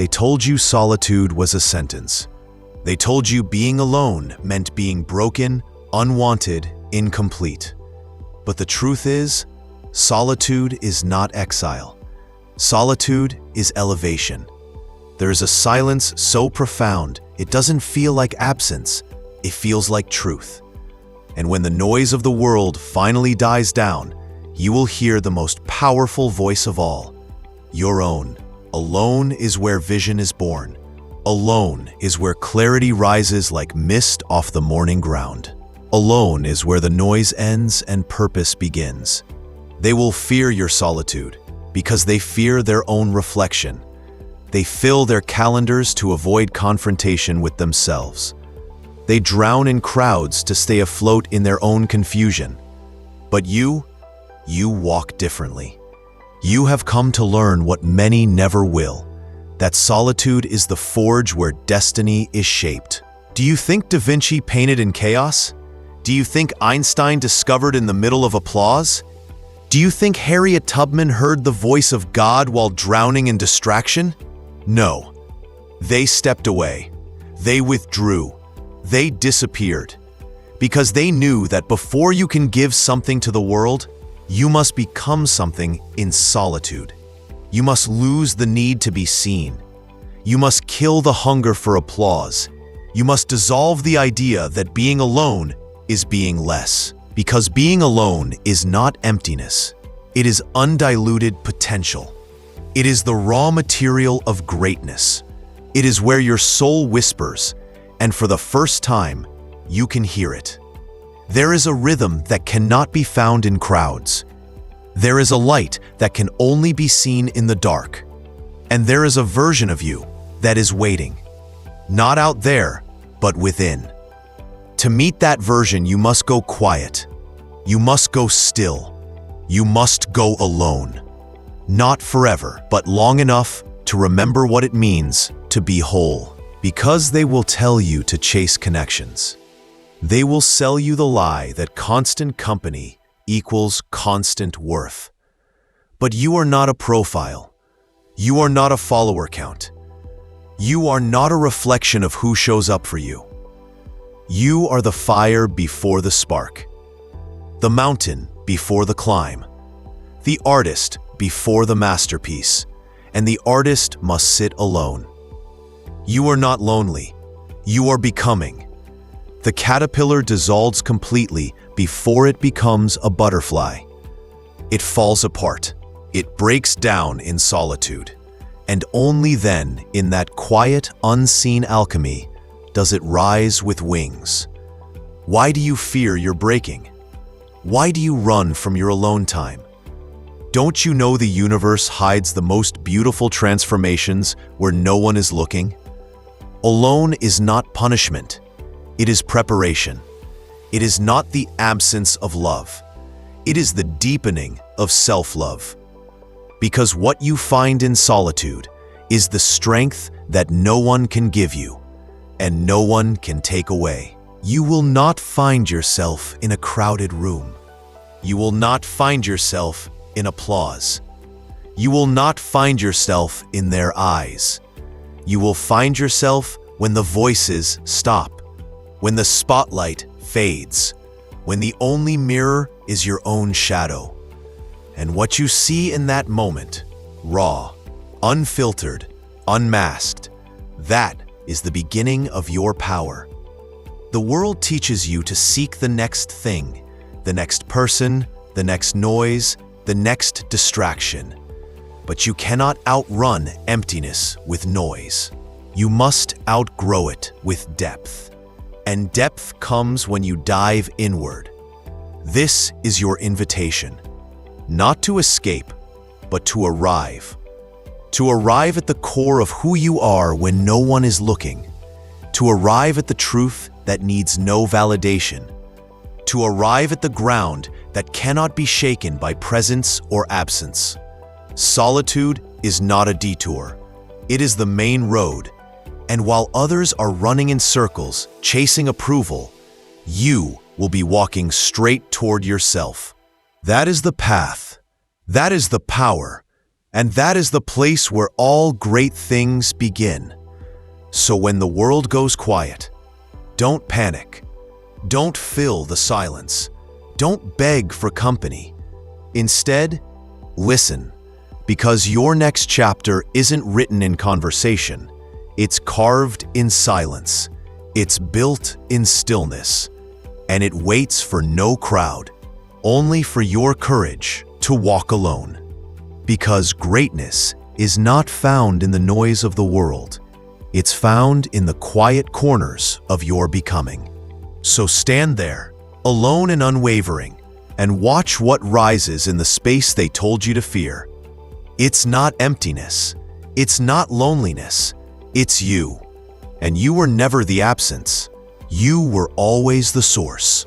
They told you solitude was a sentence. They told you being alone meant being broken, unwanted, incomplete. But the truth is, solitude is not exile. Solitude is elevation. There is a silence so profound, it doesn't feel like absence, it feels like truth. And when the noise of the world finally dies down, you will hear the most powerful voice of all, your own. Alone is where vision is born. Alone is where clarity rises like mist off the morning ground. Alone is where the noise ends and purpose begins. They will fear your solitude because they fear their own reflection. They fill their calendars to avoid confrontation with themselves. They drown in crowds to stay afloat in their own confusion. But you walk differently. You have come to learn what many never will, that solitude is the forge where destiny is shaped. Do you think Da Vinci painted in chaos? Do you think Einstein discovered in the middle of applause? Do you think Harriet Tubman heard the voice of God while drowning in distraction? No. They stepped away. They withdrew. They disappeared. Because they knew that before you can give something to the world, you must become something in solitude. You must lose the need to be seen. You must kill the hunger for applause. You must dissolve the idea that being alone is being less. Because being alone is not emptiness. It is undiluted potential. It is the raw material of greatness. It is where your soul whispers, and for the first time, you can hear it. There is a rhythm that cannot be found in crowds. There is a light that can only be seen in the dark. And there is a version of you that is waiting. Not out there, but within. To meet that version, you must go quiet. You must go still. You must go alone. Not forever, but long enough to remember what it means to be whole. Because they will tell you to chase connections. They will sell you the lie that constant company equals constant worth. But you are not a profile. You are not a follower count. You are not a reflection of who shows up for you. You are the fire before the spark. The mountain before the climb. The artist before the masterpiece. And the artist must sit alone. You are not lonely. You are becoming. The caterpillar dissolves completely before it becomes a butterfly. It falls apart. It breaks down in solitude. And only then, in that quiet, unseen alchemy, does it rise with wings. Why do you fear your breaking? Why do you run from your alone time? Don't you know the universe hides the most beautiful transformations where no one is looking? Alone is not punishment. It is preparation. It is not the absence of love. It is the deepening of self-love. Because what you find in solitude is the strength that no one can give you and no one can take away. You will not find yourself in a crowded room. You will not find yourself in applause. You will not find yourself in their eyes. You will find yourself when the voices stop, when the spotlight fades, when the only mirror is your own shadow. And what you see in that moment, raw, unfiltered, unmasked, that is the beginning of your power. The world teaches you to seek the next thing, the next person, the next noise, the next distraction. But you cannot outrun emptiness with noise. You must outgrow it with depth. And depth comes when you dive inward. This is your invitation. Not to escape, but to arrive. To arrive at the core of who you are when no one is looking. To arrive at the truth that needs no validation. To arrive at the ground that cannot be shaken by presence or absence. Solitude is not a detour. It is the main road. And while others are running in circles, chasing approval, you will be walking straight toward yourself. That is the path. That is the power. And that is the place where all great things begin. So when the world goes quiet, don't panic. Don't fill the silence. Don't beg for company. Instead, listen, because your next chapter isn't written in conversation. It's carved in silence. It's built in stillness. And it waits for no crowd, only for your courage to walk alone. Because greatness is not found in the noise of the world. It's found in the quiet corners of your becoming. So stand there, alone and unwavering, and watch what rises in the space they told you to fear. It's not emptiness. It's not loneliness. It's you. And you were never the absence. You were always the source.